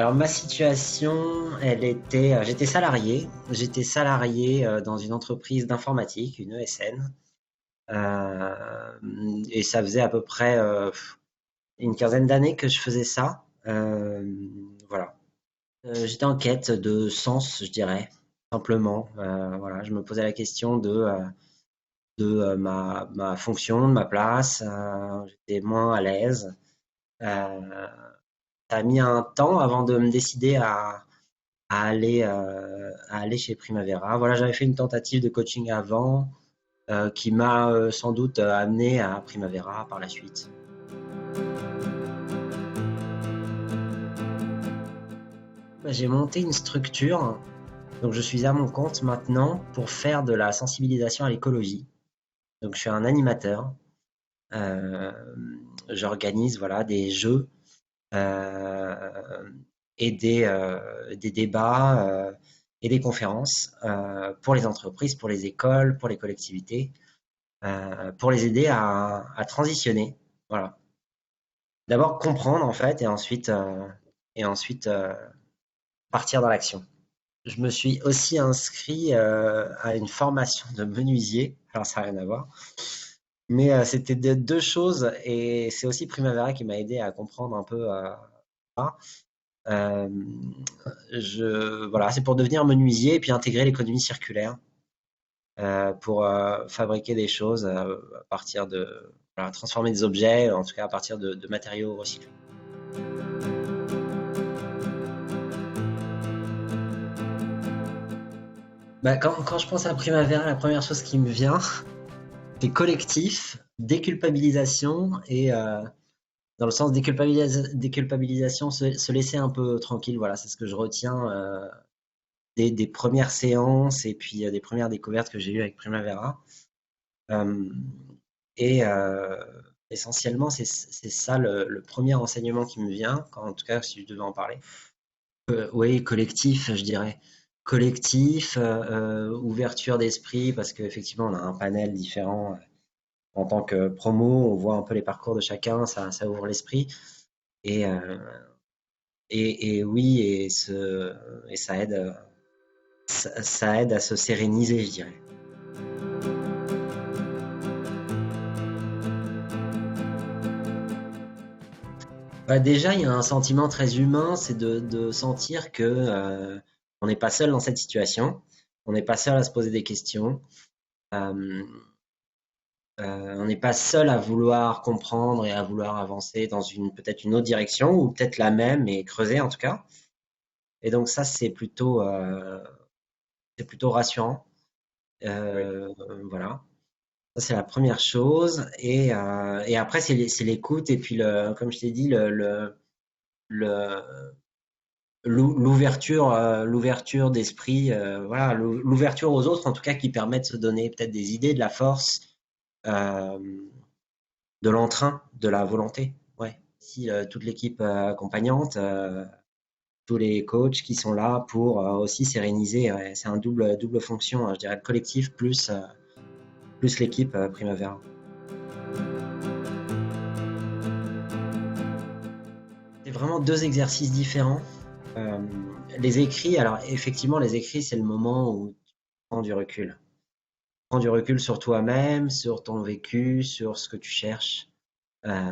Alors ma situation, elle était, j'étais salarié dans une entreprise d'informatique, une ESN, et ça faisait à peu près une quinzaine d'années que je faisais ça. Voilà. J'étais en quête de sens, je dirais, simplement. Voilà, je me posais la question de ma fonction, de ma place. J'étais moins à l'aise. Euh, Ça a mis un temps avant de me décider à aller chez Primavera. Voilà, j'avais fait une tentative de coaching avant qui m'a sans doute amené à Primavera par la suite. Bah, j'ai monté une structure, donc je suis à mon compte maintenant pour faire de la sensibilisation à l'écologie. Donc je suis un animateur. Euh, J'organise voilà des jeux euh, et des débats et des conférences pour les entreprises, pour les écoles, pour les collectivités, pour les aider à transitionner. Voilà. D'abord comprendre en fait et ensuite partir dans l'action. Je me suis aussi inscrit à une formation de menuisier. Alors ça n'a rien à voir. Mais c'était deux choses et c'est aussi Primavera qui m'a aidé à comprendre un peu ça. Euh, voilà, c'est pour devenir menuisier et puis intégrer l'économie circulaire pour fabriquer des choses à partir de voilà, transformer des objets, en tout cas à partir de matériaux recyclés. Bah, quand je pense à Primavera, la première chose qui me vient, c'est collectif, déculpabilisation et dans le sens déculpabilisation, se laisser un peu tranquille. Voilà, c'est ce que je retiens des premières séances et puis des premières découvertes que j'ai eues avec Primavera. Euh, et essentiellement, c'est ça le premier enseignement qui me vient, quand, en tout cas si je devais en parler. Oui, collectif, je dirais. Collectif, ouverture d'esprit, parce qu'effectivement, on a un panel différent. En tant que promo, on voit un peu les parcours de chacun, ça ouvre l'esprit. Et, euh, et oui, et ça aide, ça aide à se séréniser, je dirais. Bah, déjà, il y a un sentiment très humain, c'est de sentir que on n'est pas seul dans cette situation, on n'est pas seul à se poser des questions, euh, on n'est pas seul à vouloir comprendre et à vouloir avancer dans une peut-être une autre direction ou peut-être la même et creuser en tout cas. Et donc ça, c'est plutôt rassurant. Oui. Euh, voilà. Ça, c'est la première chose. Et après, c'est l'écoute. Et puis, comme je t'ai dit, le, l'ouverture d'esprit, voilà, l'ouverture aux autres, en tout cas, qui permet de se donner peut-être des idées, de la force, euh, de l'entrain, de la volonté. Ouais. Si toute l'équipe accompagnante, tous les coachs qui sont là pour aussi séréniser, ouais, c'est un double fonction, hein, je dirais, le collectif plus l'équipe Primavera. C'est vraiment deux exercices différents. Euh, les écrits, alors effectivement, les écrits, c'est le moment où tu prends du recul. Prends du recul sur toi-même, sur ton vécu, sur ce que tu cherches. Euh,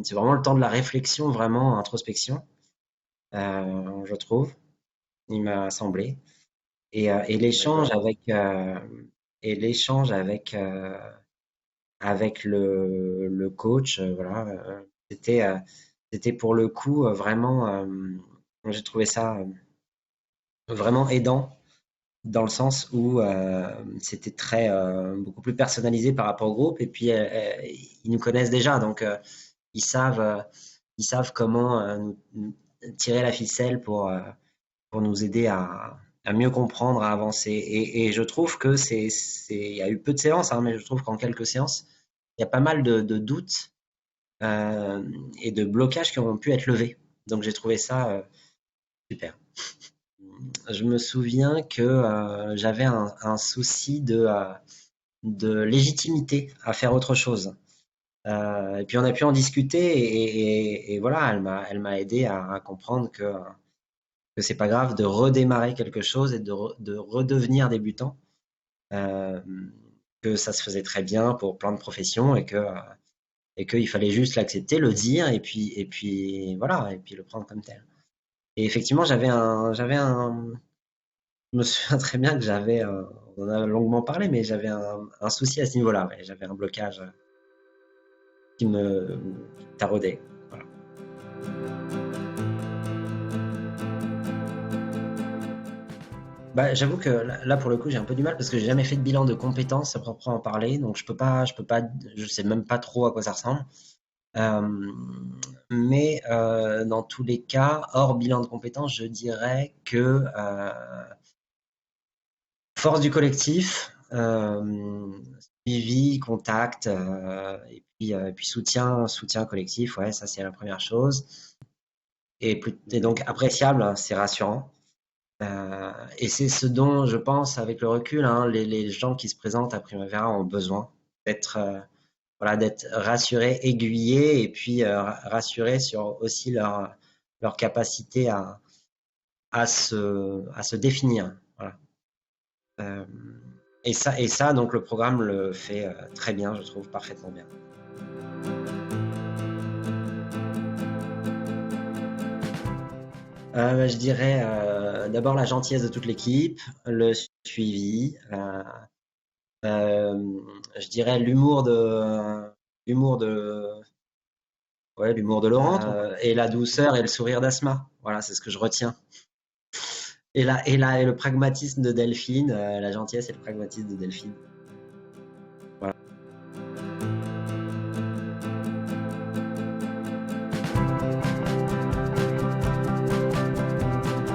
c'est vraiment le temps de la réflexion, vraiment introspection, je trouve. Il m'a semblé. Et l'échange D'accord. avec le coach, voilà, c'était c'était pour le coup vraiment, j'ai trouvé ça vraiment aidant dans le sens où c'était très beaucoup plus personnalisé par rapport au groupe et puis ils nous connaissent déjà donc ils savent euh, ils savent comment tirer la ficelle pour nous aider à mieux comprendre, à avancer. Et je trouve que il y a eu peu de séances, hein, mais je trouve qu'en quelques séances, il y a pas mal de doutes et de blocages qui ont pu être levés. Donc j'ai trouvé ça super. Je me souviens que j'avais un souci de légitimité à faire autre chose. Et puis on a pu en discuter et voilà, elle m'a aidé à comprendre que que c'est pas grave de redémarrer quelque chose et de redevenir débutant, que ça se faisait très bien pour plein de professions et qu'il fallait juste l'accepter, le dire et puis voilà, et puis le prendre comme tel. Et effectivement, je me souviens très bien que on en a longuement parlé, mais j'avais un souci à ce niveau-là. Ouais. J'avais un blocage qui me taraudait. Voilà. Bah, j'avoue que là, pour le coup, j'ai un peu du mal parce que j'ai jamais fait de bilan de compétences à proprement parler, donc je sais même pas trop à quoi ça ressemble. Euh, mais dans tous les cas, hors bilan de compétences, je dirais que force du collectif, suivi, contact, et puis soutien collectif, ouais, ça c'est la première chose. Et donc appréciable, hein, c'est rassurant. Et c'est ce dont je pense avec le recul, hein, les gens qui se présentent à Primavera ont besoin d'être voilà, d'être rassurés, aiguillés et puis rassurés sur aussi leur capacité à se définir. Voilà. Euh, et ça, donc le programme le fait très bien, je trouve parfaitement bien. Je dirais d'abord la gentillesse de toute l'équipe, le suivi, euh, je dirais l'humour de, ouais, l'humour de Laurent et la douceur et le sourire d'Asma. Voilà, c'est ce que je retiens. Et le pragmatisme de Delphine, la gentillesse et le pragmatisme de Delphine.